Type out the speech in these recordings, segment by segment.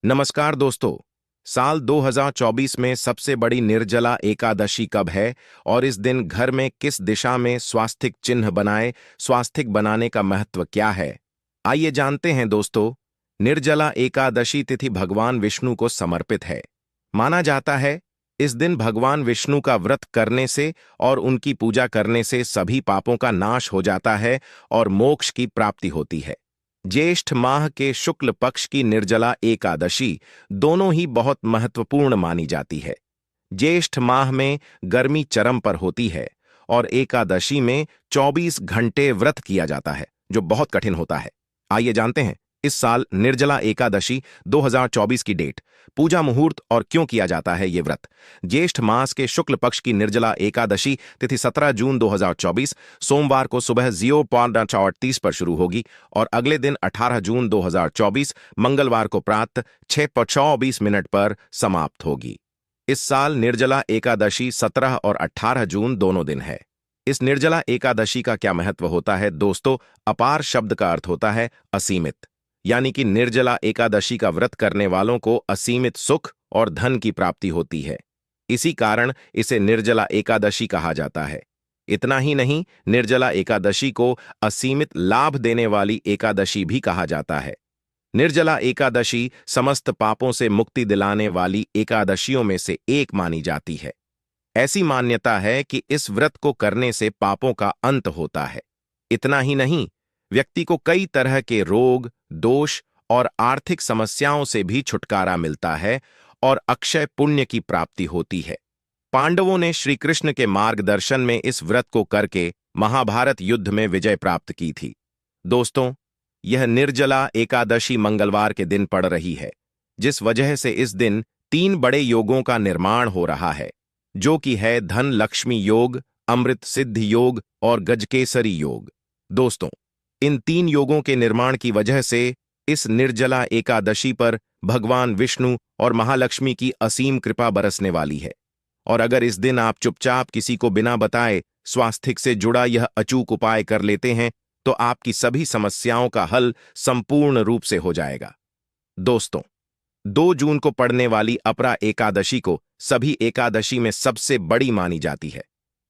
नमस्कार दोस्तों। साल 2024 में सबसे बड़ी निर्जला एकादशी कब है और इस दिन घर में किस दिशा में स्वास्तिक चिन्ह बनाए, स्वास्तिक बनाने का महत्व क्या है? आइए जानते हैं दोस्तों। निर्जला एकादशी तिथि भगवान विष्णु को समर्पित है। माना जाता है इस दिन भगवान विष्णु का व्रत करने से और उनकी पूजा करने से सभी पापों का नाश हो जाता है और मोक्ष की प्राप्ति होती है। ज्येष्ठ माह के शुक्ल पक्ष की निर्जला एकादशी दोनों ही बहुत महत्वपूर्ण मानी जाती है। ज्येष्ठ माह में गर्मी चरम पर होती है और एकादशी में 24 घंटे व्रत किया जाता है, जो बहुत कठिन होता है। आइए जानते हैं इस साल निर्जला एकादशी 2024 की डेट, पूजा मुहूर्त और क्यों किया जाता है ये व्रत। ज्येष्ठ मास के शुक्ल पक्ष की निर्जला एकादशी तिथि 17 जून 2024 सोमवार को सुबह 0:38 पर शुरू होगी और अगले दिन 18 जून 2024 मंगलवार को प्रातः 6:24 पर समाप्त होगी। इस साल निर्जला एकादशी 17 और 18 जून दोनों दिन है। इस निर्जला एकादशी का क्या महत्व होता है दोस्तों? अपार शब्द का अर्थ होता है असीमित, यानी कि निर्जला एकादशी का व्रत करने वालों को असीमित सुख और धन की प्राप्ति होती है। इसी कारण इसे निर्जला एकादशी कहा जाता है। इतना ही नहीं, निर्जला एकादशी को असीमित लाभ देने वाली एकादशी भी कहा जाता है। निर्जला एकादशी समस्त पापों से मुक्ति दिलाने वाली एकादशियों में से एक मानी जाती है। ऐसी मान्यता है कि इस व्रत को करने से पापों का अंत होता है। इतना ही नहीं, व्यक्ति को कई तरह के रोग, दोष और आर्थिक समस्याओं से भी छुटकारा मिलता है और अक्षय पुण्य की प्राप्ति होती है। पांडवों ने श्री कृष्ण के मार्गदर्शन में इस व्रत को करके महाभारत युद्ध में विजय प्राप्त की थी। दोस्तों, यह निर्जला एकादशी मंगलवार के दिन पड़ रही है, जिस वजह से इस दिन 3 बड़े योगों का निर्माण हो रहा है, जो कि है धन लक्ष्मी योग, अमृत सिद्धि योग और गजकेसरी योग। दोस्तों, इन 3 योगों के निर्माण की वजह से इस निर्जला एकादशी पर भगवान विष्णु और महालक्ष्मी की असीम कृपा बरसने वाली है। और अगर इस दिन आप चुपचाप किसी को बिना बताए स्वास्तिक से जुड़ा यह अचूक उपाय कर लेते हैं, तो आपकी सभी समस्याओं का हल संपूर्ण रूप से हो जाएगा। दोस्तों, 2 जून को पड़ने वाली अपरा एकादशी को सभी एकादशी में सबसे बड़ी मानी जाती है।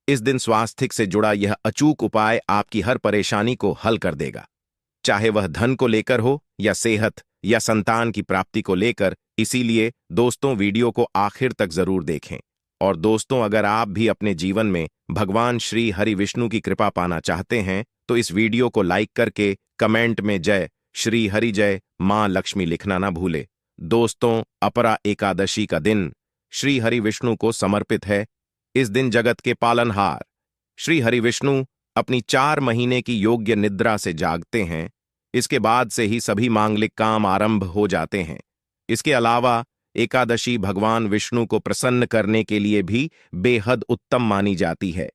इस दिन स्वास्तिक से जुड़ा यह अचूक उपाय आपकी हर परेशानी को हल कर देगा, चाहे वह धन को लेकर हो या सेहत या संतान की प्राप्ति को लेकर। इसीलिए दोस्तों, वीडियो को आखिर तक जरूर देखें। और दोस्तों, अगर आप भी अपने जीवन में भगवान श्री हरि विष्णु की कृपा पाना चाहते हैं, तो इस वीडियो को लाइक करके कमेंट में जय श्री हरि जय मां लक्ष्मी लिखना ना भूले। दोस्तों, अपरा एकादशी का दिन श्री हरि विष्णु को समर्पित है। इस दिन जगत के पालनहार श्री हरि विष्णु अपनी 4 महीने की योग्य निद्रा से जागते हैं। इसके बाद से ही सभी मांगलिक काम आरंभ हो जाते हैं। इसके अलावा एकादशी भगवान विष्णु को प्रसन्न करने के लिए भी बेहद उत्तम मानी जाती है।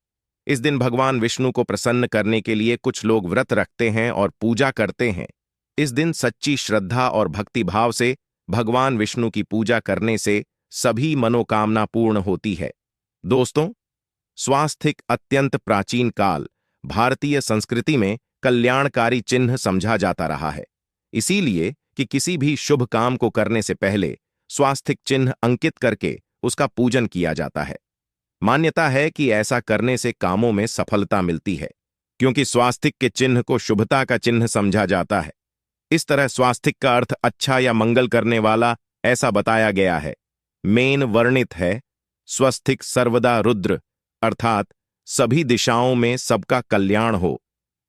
इस दिन भगवान विष्णु को प्रसन्न करने के लिए कुछ लोग व्रत रखते हैं और पूजा करते हैं। इस दिन सच्ची श्रद्धा और भक्तिभाव से भगवान विष्णु की पूजा करने से सभी मनोकामना पूर्ण होती है। दोस्तों, स्वास्तिक अत्यंत प्राचीन काल भारतीय संस्कृति में कल्याणकारी चिन्ह समझा जाता रहा है। इसीलिए कि किसी भी शुभ काम को करने से पहले स्वास्तिक चिन्ह अंकित करके उसका पूजन किया जाता है। मान्यता है कि ऐसा करने से कामों में सफलता मिलती है, क्योंकि स्वास्तिक के चिन्ह को शुभता का चिन्ह समझा जाता है। इस तरह स्वास्तिक का अर्थ अच्छा या मंगल करने वाला ऐसा बताया गया है। मेन वर्णित है स्वस्तिक सर्वदा रुद्र, अर्थात सभी दिशाओं में सबका कल्याण हो।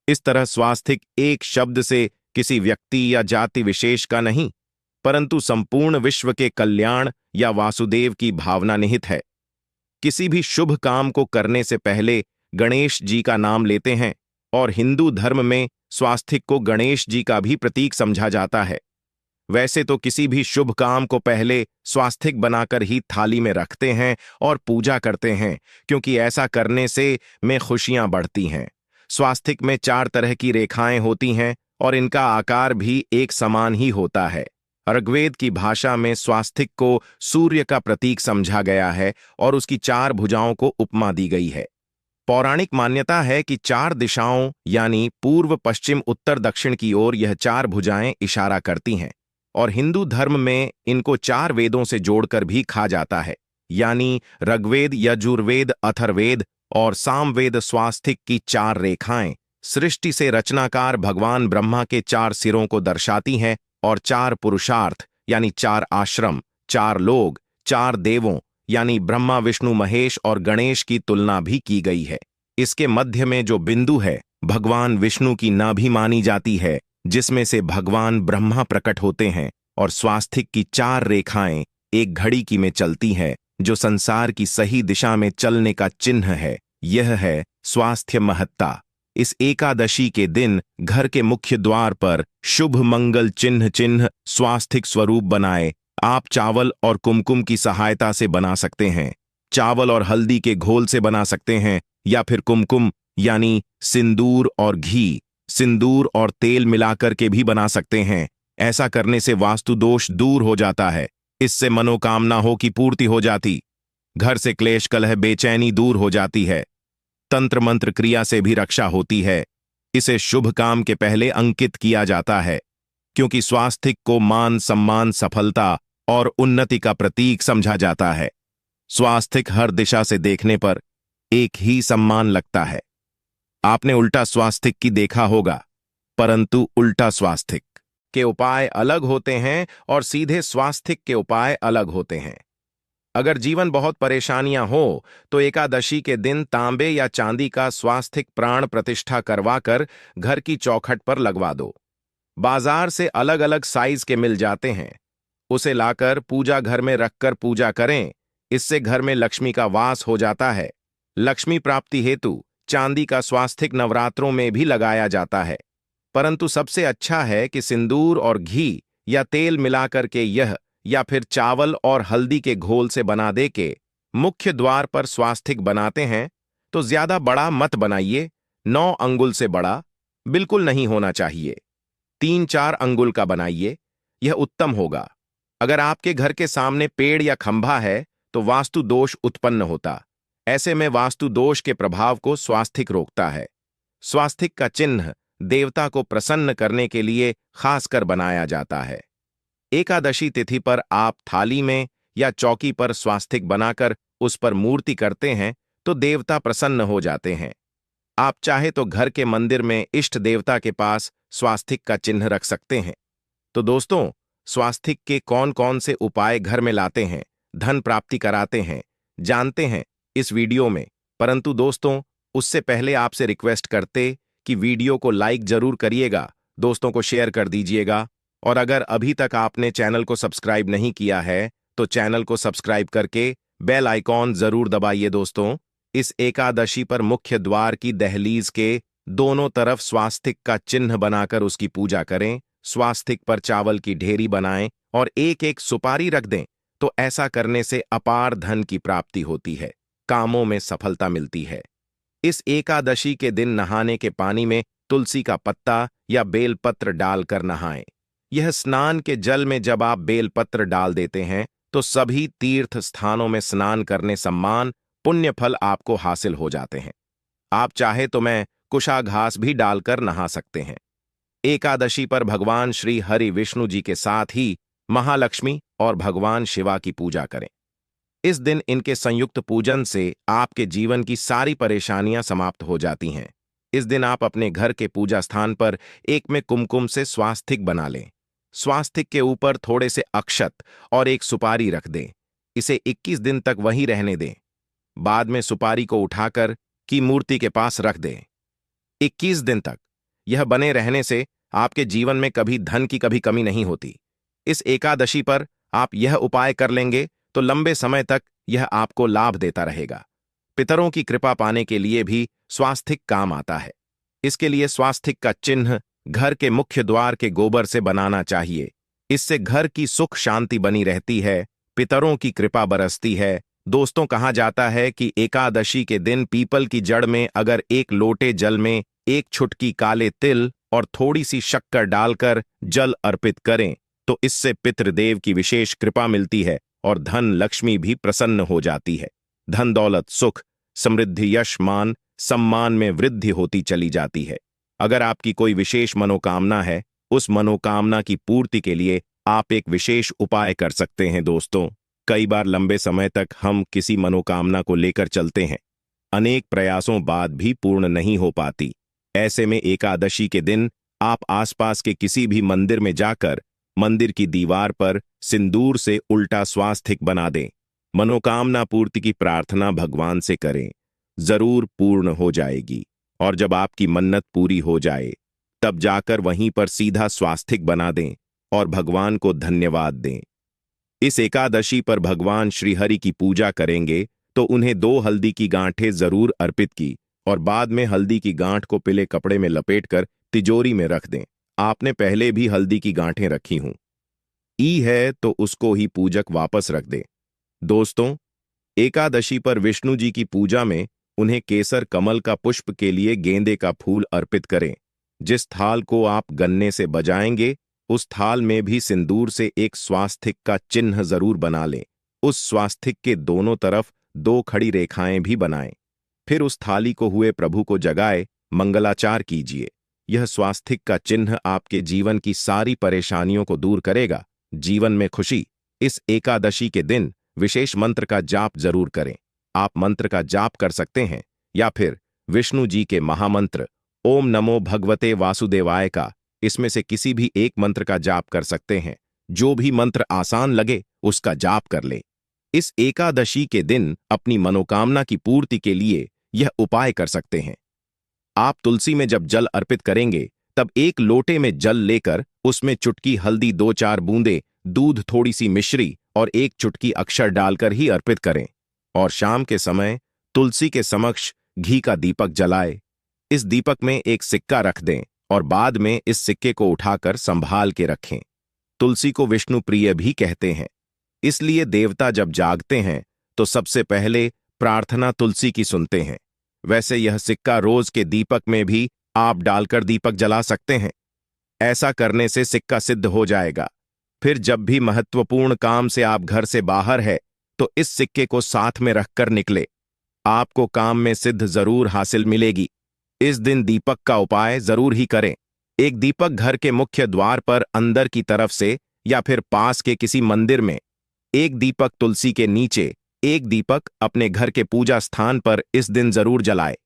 इस तरह स्वास्तिक एक शब्द से किसी व्यक्ति या जाति विशेष का नहीं, परंतु संपूर्ण विश्व के कल्याण या वासुदेव की भावना निहित है। किसी भी शुभ काम को करने से पहले गणेश जी का नाम लेते हैं और हिंदू धर्म में स्वास्तिक को गणेश जी का भी प्रतीक समझा जाता है। वैसे तो किसी भी शुभ काम को पहले स्वास्तिक बनाकर ही थाली में रखते हैं और पूजा करते हैं, क्योंकि ऐसा करने से में खुशियां बढ़ती हैं। स्वास्तिक में 4 तरह की रेखाएं होती हैं और इनका आकार भी एक समान ही होता है। ऋग्वेद की भाषा में स्वास्तिक को सूर्य का प्रतीक समझा गया है और उसकी 4 भुजाओं को उपमा दी गई है। पौराणिक मान्यता है कि 4 दिशाओं यानी पूर्व, पश्चिम, उत्तर, दक्षिण की ओर यह 4 भुजाएं इशारा करती हैं और हिंदू धर्म में इनको 4 वेदों से जोड़कर भी खा जाता है, यानी ऋग्वेद, यजुर्वेद, अथर्ववेद और सामवेद। स्वास्तिक की 4 रेखाएं सृष्टि से रचनाकार भगवान ब्रह्मा के 4 सिरों को दर्शाती हैं और 4 पुरुषार्थ यानी 4 आश्रम, 4 लोग, 4 देवों यानी ब्रह्मा, विष्णु, महेश और गणेश की तुलना भी की गई है। इसके मध्य में जो बिंदु है भगवान विष्णु की नाभि मानी जाती है, जिसमें से भगवान ब्रह्मा प्रकट होते हैं। और स्वास्तिक की 4 रेखाएं एक घड़ी की में चलती है, जो संसार की सही दिशा में चलने का चिन्ह है। यह है स्वास्थ्य महत्ता। इस एकादशी के दिन घर के मुख्य द्वार पर शुभ मंगल चिन्ह स्वास्तिक स्वरूप बनाए। आप चावल और कुमकुम की सहायता से बना सकते हैं। चावल और हल्दी के घोल से बना सकते हैं, या फिर कुमकुम यानी सिंदूर और घी, सिंदूर और तेल मिलाकर के भी बना सकते हैं। ऐसा करने से वास्तु दोष दूर हो जाता है। इससे मनोकामनाओं की पूर्ति हो जाती, घर से क्लेश, कलह, बेचैनी दूर हो जाती है। तंत्र मंत्र क्रिया से भी रक्षा होती है। इसे शुभ काम के पहले अंकित किया जाता है, क्योंकि स्वास्तिक को मान, सम्मान, सफलता और उन्नति का प्रतीक समझा जाता है। स्वास्तिक हर दिशा से देखने पर एक ही सम्मान लगता है। आपने उल्टा स्वास्तिक की देखा होगा, परंतु उल्टा स्वास्तिक के उपाय अलग होते हैं और सीधे स्वास्तिक के उपाय अलग होते हैं। अगर जीवन बहुत परेशानियां हो तो एकादशी के दिन तांबे या चांदी का स्वास्तिक प्राण प्रतिष्ठा करवाकर घर की चौखट पर लगवा दो। बाजार से अलग अलग साइज के मिल जाते हैं, उसे लाकर पूजा घर में रखकर पूजा करें। इससे घर में लक्ष्मी का वास हो जाता है। लक्ष्मी प्राप्ति हेतु चांदी का स्वास्तिक नवरात्रों में भी लगाया जाता है, परंतु सबसे अच्छा है कि सिंदूर और घी या तेल मिलाकर के यह, या फिर चावल और हल्दी के घोल से बना दे के मुख्य द्वार पर स्वास्तिक बनाते हैं तो ज्यादा बड़ा मत बनाइए। 9 अंगुल से बड़ा बिल्कुल नहीं होना चाहिए। 3-4 अंगुल का बनाइए, यह उत्तम होगा। अगर आपके घर के सामने पेड़ या खंभा है तो वास्तु दोष उत्पन्न होता। ऐसे में वास्तु दोष के प्रभाव को स्वास्तिक रोकता है। स्वास्तिक का चिन्ह देवता को प्रसन्न करने के लिए खासकर बनाया जाता है। एकादशी तिथि पर आप थाली में या चौकी पर स्वास्तिक बनाकर उस पर मूर्ति करते हैं तो देवता प्रसन्न हो जाते हैं। आप चाहे तो घर के मंदिर में इष्ट देवता के पास स्वास्तिक का चिन्ह रख सकते हैं। तो दोस्तों, स्वास्तिक के कौन कौन से उपाय घर में लाते हैं, धन प्राप्ति कराते हैं, जानते हैं इस वीडियो में। परंतु दोस्तों, उससे पहले आपसे रिक्वेस्ट करते कि वीडियो को लाइक जरूर करिएगा, दोस्तों को शेयर कर दीजिएगा, और अगर अभी तक आपने चैनल को सब्सक्राइब नहीं किया है तो चैनल को सब्सक्राइब करके बेल आइकॉन जरूर दबाइए। दोस्तों, इस एकादशी पर मुख्य द्वार की दहलीज के दोनों तरफ स्वास्तिक का चिन्ह बनाकर उसकी पूजा करें। स्वास्तिक पर चावल की ढेरी बनाएं और एक एक सुपारी रख दें, तो ऐसा करने से अपार धन की प्राप्ति होती है, कामों में सफलता मिलती है। इस एकादशी के दिन नहाने के पानी में तुलसी का पत्ता या बेलपत्र डालकर नहाएं। यह स्नान के जल में जब आप बेलपत्र डाल देते हैं तो सभी तीर्थ स्थानों में स्नान करने सम्मान, पुण्य फल आपको हासिल हो जाते हैं। आप चाहे तो मैं कुशाघास भी डालकर नहा सकते हैं। एकादशी पर भगवान श्री हरि विष्णु जी के साथ ही महालक्ष्मी और भगवान शिवा की पूजा करें। इस दिन इनके संयुक्त पूजन से आपके जीवन की सारी परेशानियां समाप्त हो जाती हैं। इस दिन आप अपने घर के पूजा स्थान पर एक में कुमकुम से स्वास्तिक बना लें। स्वास्तिक के ऊपर थोड़े से अक्षत और एक सुपारी रख दें। इसे 21 दिन तक वहीं रहने दें। बाद में सुपारी को उठाकर की मूर्ति के पास रख दें। 21 दिन तक यह बने रहने से आपके जीवन में कभी धन की कभी कमी नहीं होती। इस एकादशी पर आप यह उपाय कर लेंगे तो लंबे समय तक यह आपको लाभ देता रहेगा। पितरों की कृपा पाने के लिए भी स्वास्तिक काम आता है। इसके लिए स्वास्तिक का चिन्ह घर के मुख्य द्वार के गोबर से बनाना चाहिए। इससे घर की सुख शांति बनी रहती है, पितरों की कृपा बरसती है। दोस्तों, कहा जाता है कि एकादशी के दिन पीपल की जड़ में अगर एक लोटे जल में एक छुटकी काले तिल और थोड़ी सी शक्कर डालकर जल अर्पित करें तो इससे पितृदेव की विशेष कृपा मिलती है और धन लक्ष्मी भी प्रसन्न हो जाती है। धन दौलत, सुख, समृद्धि, यश, मान, सम्मान में वृद्धि होती चली जाती है। अगर आपकी कोई विशेष मनोकामना है, उस मनोकामना की पूर्ति के लिए आप एक विशेष उपाय कर सकते हैं दोस्तों। कई बार लंबे समय तक हम किसी मनोकामना को लेकर चलते हैं, अनेक प्रयासों बाद भी पूर्ण नहीं हो पाती। ऐसे में एकादशी के दिन आप आसपास के किसी भी मंदिर में जाकर मंदिर की दीवार पर सिंदूर से उल्टा स्वास्तिक बना दें। मनोकामना पूर्ति की प्रार्थना भगवान से करें, जरूर पूर्ण हो जाएगी। और जब आपकी मन्नत पूरी हो जाए तब जाकर वहीं पर सीधा स्वास्तिक बना दें और भगवान को धन्यवाद दें। इस एकादशी पर भगवान श्रीहरि की पूजा करेंगे तो उन्हें 2 हल्दी की गांठें जरूर अर्पित की और बाद में हल्दी की गांठ को पीले कपड़े में लपेटकर तिजोरी में रख दें। आपने पहले भी हल्दी की गांठें रखी हों, ई है तो उसको ही पूजक वापस रख दे। दोस्तों, एकादशी पर विष्णु जी की पूजा में उन्हें केसर कमल का पुष्प के लिए गेंदे का फूल अर्पित करें। जिस थाल को आप गन्ने से बजाएंगे उस थाल में भी सिंदूर से एक स्वास्तिक का चिन्ह जरूर बना लें। उस स्वास्तिक के दोनों तरफ 2 खड़ी रेखाएं भी बनाएं। फिर उस थाली को हुए प्रभु को जगाए मंगलाचार कीजिए। यह स्वास्तिक का चिन्ह आपके जीवन की सारी परेशानियों को दूर करेगा, जीवन में खुशी। इस एकादशी के दिन विशेष मंत्र का जाप जरूर करें। आप मंत्र का जाप कर सकते हैं या फिर विष्णु जी के महामंत्र ओम नमो भगवते वासुदेवाय का, इसमें से किसी भी एक मंत्र का जाप कर सकते हैं। जो भी मंत्र आसान लगे उसका जाप कर ले। इस एकादशी के दिन अपनी मनोकामना की पूर्ति के लिए यह उपाय कर सकते हैं। आप तुलसी में जब जल अर्पित करेंगे तब 1 लोटे में जल लेकर उसमें चुटकी हल्दी, 2-4 बूंदे दूध, थोड़ी सी मिश्री और 1 चुटकी अक्षर डालकर ही अर्पित करें। और शाम के समय तुलसी के समक्ष घी का दीपक जलाए। इस दीपक में एक सिक्का रख दें और बाद में इस सिक्के को उठाकर संभाल के रखें। तुलसी को विष्णु प्रिय भी कहते हैं, इसलिए देवता जब जागते हैं तो सबसे पहले प्रार्थना तुलसी की सुनते हैं। वैसे यह सिक्का रोज के दीपक में भी आप डालकर दीपक जला सकते हैं। ऐसा करने से सिक्का सिद्ध हो जाएगा। फिर जब भी महत्वपूर्ण काम से आप घर से बाहर है तो इस सिक्के को साथ में रखकर निकले। आपको काम में सिद्ध जरूर हासिल मिलेगी। इस दिन दीपक का उपाय जरूर ही करें। एक दीपक घर के मुख्य द्वार पर अंदर की तरफ से या फिर पास के किसी मंदिर में, एक दीपक तुलसी के नीचे, एक दीपक अपने घर के पूजा स्थान पर इस दिन जरूर जलाए।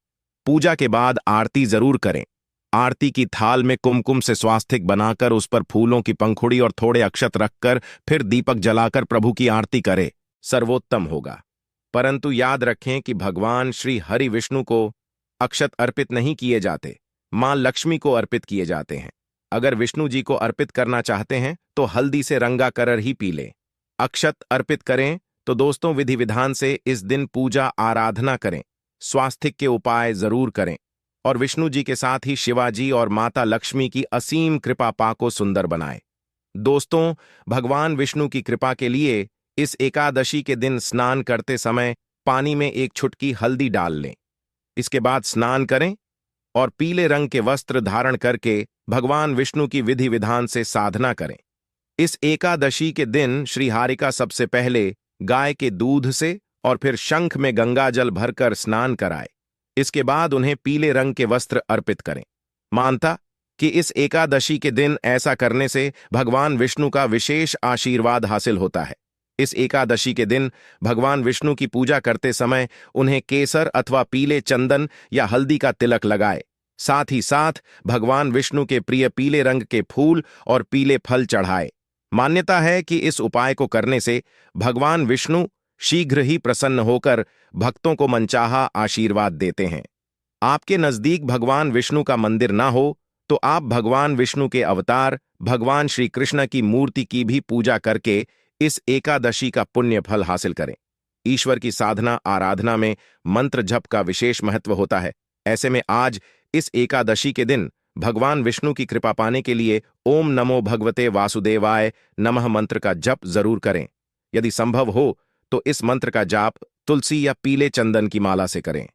पूजा के बाद आरती जरूर करें। आरती की थाल में कुमकुम से स्वास्तिक बनाकर उस पर फूलों की पंखुड़ी और थोड़े अक्षत रखकर फिर दीपक जलाकर प्रभु की आरती करें, सर्वोत्तम होगा। परंतु याद रखें कि भगवान श्री हरि विष्णु को अक्षत अर्पित नहीं किए जाते, मां लक्ष्मी को अर्पित किए जाते हैं। अगर विष्णु जी को अर्पित करना चाहते हैं तो हल्दी से रंगा करर ही पी लें। अक्षत अर्पित करें तो दोस्तों विधि विधान से इस दिन पूजा आराधना करें, स्वास्तिक के उपाय जरूर करें और विष्णु जी के साथ ही शिवाजी और माता लक्ष्मी की असीम कृपा पाको सुंदर बनाए। दोस्तों, भगवान विष्णु की कृपा के लिए इस एकादशी के दिन स्नान करते समय पानी में 1 चुटकी हल्दी डाल लें। इसके बाद स्नान करें और पीले रंग के वस्त्र धारण करके भगवान विष्णु की विधि विधान से साधना करें। इस एकादशी के दिन श्रीहरिका सबसे पहले गाय के दूध से और फिर शंख में गंगाजल भरकर स्नान कराए। इसके बाद उन्हें पीले रंग के वस्त्र अर्पित करें। मानता कि इस एकादशी के दिन ऐसा करने से भगवान विष्णु का विशेष आशीर्वाद हासिल होता है। इस एकादशी के दिन भगवान विष्णु की पूजा करते समय उन्हें केसर अथवा पीले चंदन या हल्दी का तिलक लगाए। साथ ही साथ भगवान विष्णु के प्रिय पीले रंग के फूल और पीले फल चढ़ाए। मान्यता है कि इस उपाय को करने से भगवान विष्णु शीघ्र ही प्रसन्न होकर भक्तों को मनचाहा आशीर्वाद देते हैं। आपके नजदीक भगवान विष्णु का मंदिर ना हो तो आप भगवान विष्णु के अवतार भगवान श्री कृष्ण की मूर्ति की भी पूजा करके इस एकादशी का पुण्य फल हासिल करें। ईश्वर की साधना आराधना में मंत्र जप का विशेष महत्व होता है। ऐसे में आज इस एकादशी के दिन भगवान विष्णु की कृपा पाने के लिए ओम नमो भगवते वासुदेवाय नमः मंत्र का जप जरूर करें। यदि संभव हो तो इस मंत्र का जाप तुलसी या पीले चंदन की माला से करें।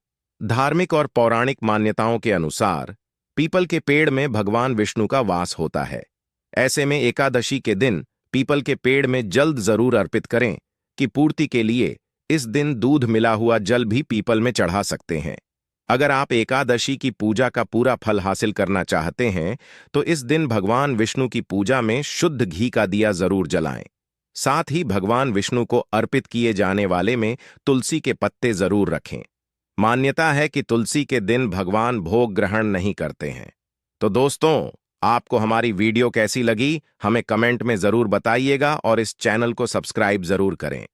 धार्मिक और पौराणिक मान्यताओं के अनुसार पीपल के पेड़ में भगवान विष्णु का वास होता है। ऐसे में एकादशी के दिन पीपल के पेड़ में जल जरूर अर्पित करें कि पूर्ति के लिए इस दिन दूध मिला हुआ जल भी पीपल में चढ़ा सकते हैं। अगर आप एकादशी की पूजा का पूरा फल हासिल करना चाहते हैं तो इस दिन भगवान विष्णु की पूजा में शुद्ध घी का दिया जरूर जलाएं। साथ ही भगवान विष्णु को अर्पित किए जाने वाले में तुलसी के पत्ते जरूर रखें। मान्यता है कि तुलसी के दिन भगवान भोग ग्रहण नहीं करते हैं। तो दोस्तों, आपको हमारी वीडियो कैसी लगी हमें कमेंट में जरूर बताइएगा और इस चैनल को सब्सक्राइब जरूर करें।